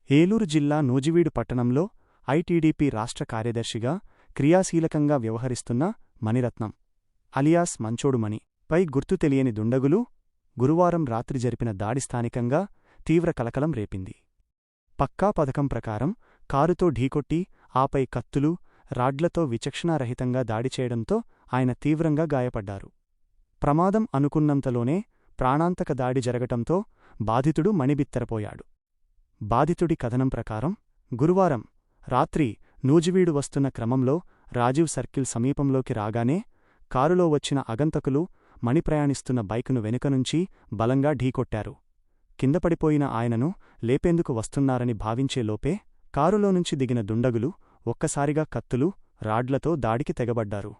ఏలూరు జిల్లా నూజివీడు పట్టణంలో ఐటీడీపీ రాష్ట్ర కార్యదర్శిగా క్రియాశీలకంగా వ్యవహరిస్తున్న మణిరత్నం అలియాస్ మంచోడు మణి పై గుర్తు తెలియని దుండగులు గురువారం రాత్రి జరిపిన దాడి స్థానికంగా తీవ్ర కలకలం రేపింది. పక్కా పథకం ప్రకారం కారుతో ఢీకొట్టి ఆపై కత్తులు, రాడ్లతో విచక్షణారహితంగా దాడి చేయడంతో ఆయన తీవ్రంగా గాయపడ్డారు. ప్రమాదం అనుకున్నంతలోనే ప్రాణాంతక దాడి జరగటంతో బాధితుడు మణిబిత్తరపోయాడు. బాధితుడి కథనం ప్రకారం గురువారం రాత్రి నూజివీడు వస్తున్న క్రమంలో రాజీవ్ సర్కిల్ సమీపంలోకి రాగానే కారులో వచ్చిన అగంతకులు మణి ప్రయాణిస్తున్న బైకును వెనుకనుంచి బలంగా ఢీకొట్టారు. కిందపడిపోయిన ఆయనను లేపేందుకు వస్తున్నారని భావించేలోపే కారులోనుంచి దిగిన దుండగులు ఒక్కసారిగా కత్తులు, రాడ్లతో దాడికి తెగబడ్డారు.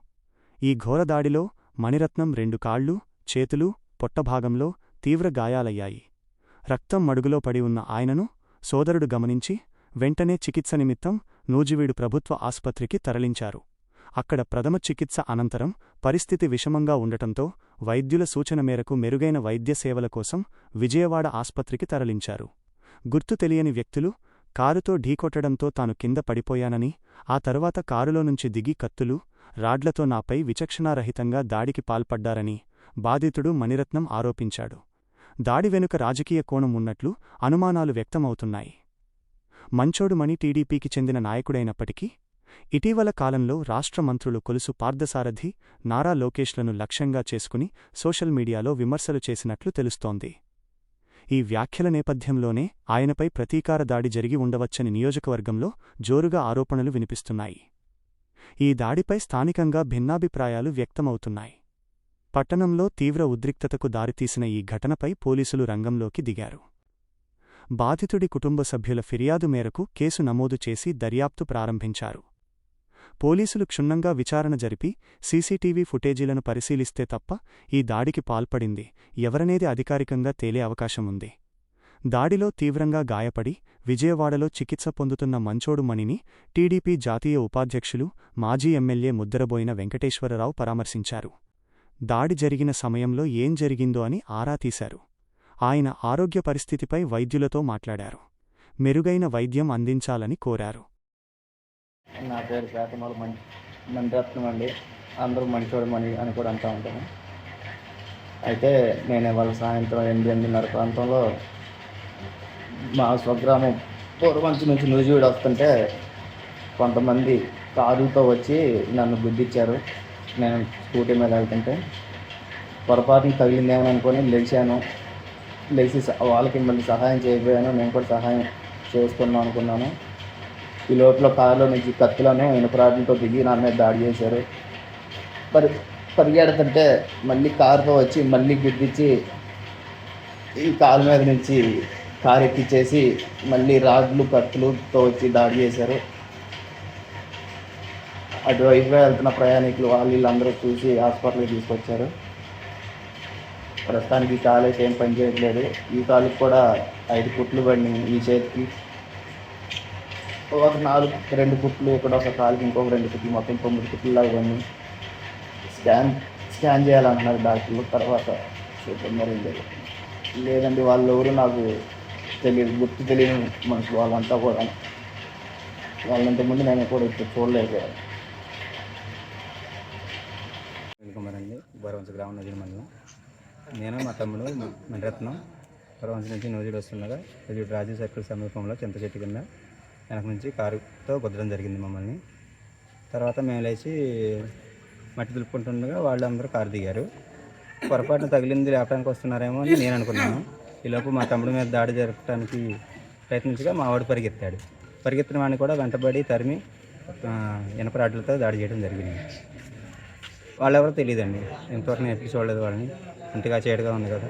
ఈ ఘోరదాడిలో మణిరత్నం 2 కాళ్ళు, చేతులు, పొట్టభాగంలో తీవ్ర గాయాలయ్యాయి. రక్తం మడుగులో పడి ఉన్న ఆయనను సోదరుడు గమనించి వెంటనే చికిత్స నిమిత్తం నూజివీడు ప్రభుత్వ ఆస్పత్రికి తరలించారు. అక్కడ ప్రథమ చికిత్స అనంతరం పరిస్థితి విషమంగా ఉండటంతో వైద్యుల సూచన మేరకు మెరుగైన వైద్య సేవల కోసం విజయవాడ ఆస్పత్రికి తరలించారు. గుర్తు తెలియని వ్యక్తులు కారుతో ఢీకొట్టడంతో తాను కింద పడిపోయానని, ఆ తరువాత కారులోనుంచి దిగి కత్తులు, రాడ్లతో నాపై విచక్షణారహితంగా దాడికి పాల్పడ్డారని బాధితుడు మణిరత్నం ఆరోపించాడు. దాడి వెనుక రాజకీయ కోణం ఉన్నట్లు అనుమానాలు వ్యక్తమవుతున్నాయి. మంచోడు మణి టీడీపీకి చెందిన నాయకుడైనప్పటికీ ఇటీవల కాలంలో రాష్ట్ర మంత్రులు కొలుసు పార్థసారథి, నారా లోకేష్లను లక్ష్యంగా చేసుకుని సోషల్ మీడియాలో విమర్శలు చేసినట్లు తెలుస్తోంది. ఈ వ్యాఖ్యల నేపథ్యంలోనే ఆయనపై ప్రతీకార దాడి జరిగి ఉండవచ్చని నియోజకవర్గంలో జోరుగా ఆరోపణలు వినిపిస్తున్నాయి. ఈ దాడిపై స్థానికంగా భిన్నాభిప్రాయాలు వ్యక్తమవుతున్నాయి. పట్టణంలో తీవ్ర ఉద్రిక్తతకు దారితీసిన ఈ ఘటనపై పోలీసులు రంగంలోకి దిగారు. బాధితుడి కుటుంబ సభ్యుల ఫిర్యాదు మేరకు కేసు నమోదు చేసి దర్యాప్తు ప్రారంభించారు. పోలీసులు క్షుణ్ణంగా విచారణ జరిపి సీసీటీవీ ఫుటేజీలను పరిశీలిస్తే తప్ప ఈ దాడికి పాల్పడింది ఎవరనేది అధికారికంగా తేలే అవకాశముంది. దాడిలో తీవ్రంగా గాయపడి విజయవాడలో చికిత్స పొందుతున్న మంచోడు మణిని టీడీపీ జాతీయ ఉపాధ్యక్షులు, మాజీ ఎమ్మెల్యే ముద్దరబోయిన వెంకటేశ్వరరావు పరామర్శించారు. దాడి జరిగిన సమయంలో ఏం జరిగిందో అని ఆరా తీశారు. ఆయన ఆరోగ్య పరిస్థితిపై వైద్యులతో మాట్లాడారు. మెరుగైన వైద్యం అందించాలని కోరారు. నా పేరు పేతమూల మణిరత్నం అండి. అందరూ మంచోడు మణి అని కూడా అంటూ ఉంటాను. అయితే నేను ఇవాళ సాయంత్రం 8:30 ప్రాంతంలో మా స్వగ్రామం పూర్వంచి నుంచి నూజివీడు వస్తుంటే కొంతమంది కారుతో వచ్చి నన్ను గుద్దిచ్చారు. నేను స్కూటీ మీద వెళ్తుంటే పొరపాటున తగిలిందేమని అనుకొని లేచి వాళ్ళకి మళ్ళీ సహాయం చేయబోయాను. నేను కూడా సహాయం చేస్తున్నాను అనుకున్నాను. ఈ లోపల కారులో నుంచి కత్తులను ఇనుపరాడ్లతో దిగి నా మీద దాడి చేశారు. పరిగెడుతుంటే మళ్ళీ కారుతో వచ్చి మళ్ళీ గుద్దిచ్చి ఈ కారు మీద నుంచి కారు ఎక్కిచ్చేసి మళ్ళీ రాడ్లు, కత్తులతో వచ్చి దాడి చేశారు. అటువైపుగా వెళ్తున్న ప్రయాణికులు వీళ్ళందరూ చూసి హాస్పిటల్కి తీసుకొచ్చారు. ప్రస్తుతానికి కాలేజ్ ఏం పని చేయట్లేదు. ఈ కాలుకి కూడా 5 కుట్లు పడినాయి. ఈ చేతికి ఒక 2 కుట్లు, ఇక్కడ ఒక కాలుకి ఇంకొక 2 కుట్లు, మొత్తం 9 కుట్లులాగా పడినాయి. స్కాన్ చేయాలంటున్నారు డాక్టర్లు. తర్వాత చూద్దాం మరి లేదండి. వాళ్ళు ఎవరు నాకు తెలియదు, గుర్తు తెలియని మనుషులు వాళ్ళంతా కూడా. వాళ్ళంతకుముందు నేను కూడా ఇప్పుడు చూడలేకపోయాను. కుమారండి, బరవంచ గ్రామం నూజివీడు మండలం. నేను మా తమ్ముడు మణిరత్నం బరవంచ నుంచి నూజివీడు వస్తుండగా రాజీవ్ సర్కిల్ సమీపంలో చింత చెట్టు కింద వెనక నుంచి కారుతో గుద్దడం జరిగింది మమ్మల్ని. తర్వాత మేము లేచి మట్టి దులుపుకుంటుండగా వాళ్ళందరూ కారు దిగారు. పొరపాటున తగిలింది లేపడానికి వస్తున్నారేమో అని నేను అనుకున్నాను. ఈలోపు మా తమ్ముడి మీద దాడి జరపడానికి ప్రయత్నించగా మా వాడు పరిగెత్తిన వాడిని కూడా వెంటబడి తరిమి ఇనపరాడ్లతో దాడి చేయడం జరిగింది. వాళ్ళెవరో తెలియదండి. ఇంతవరకు నేను ఎప్పుడు చూడలేదు వాళ్ళని. ఇంటిగా చేయడుగా ఉంది కదా.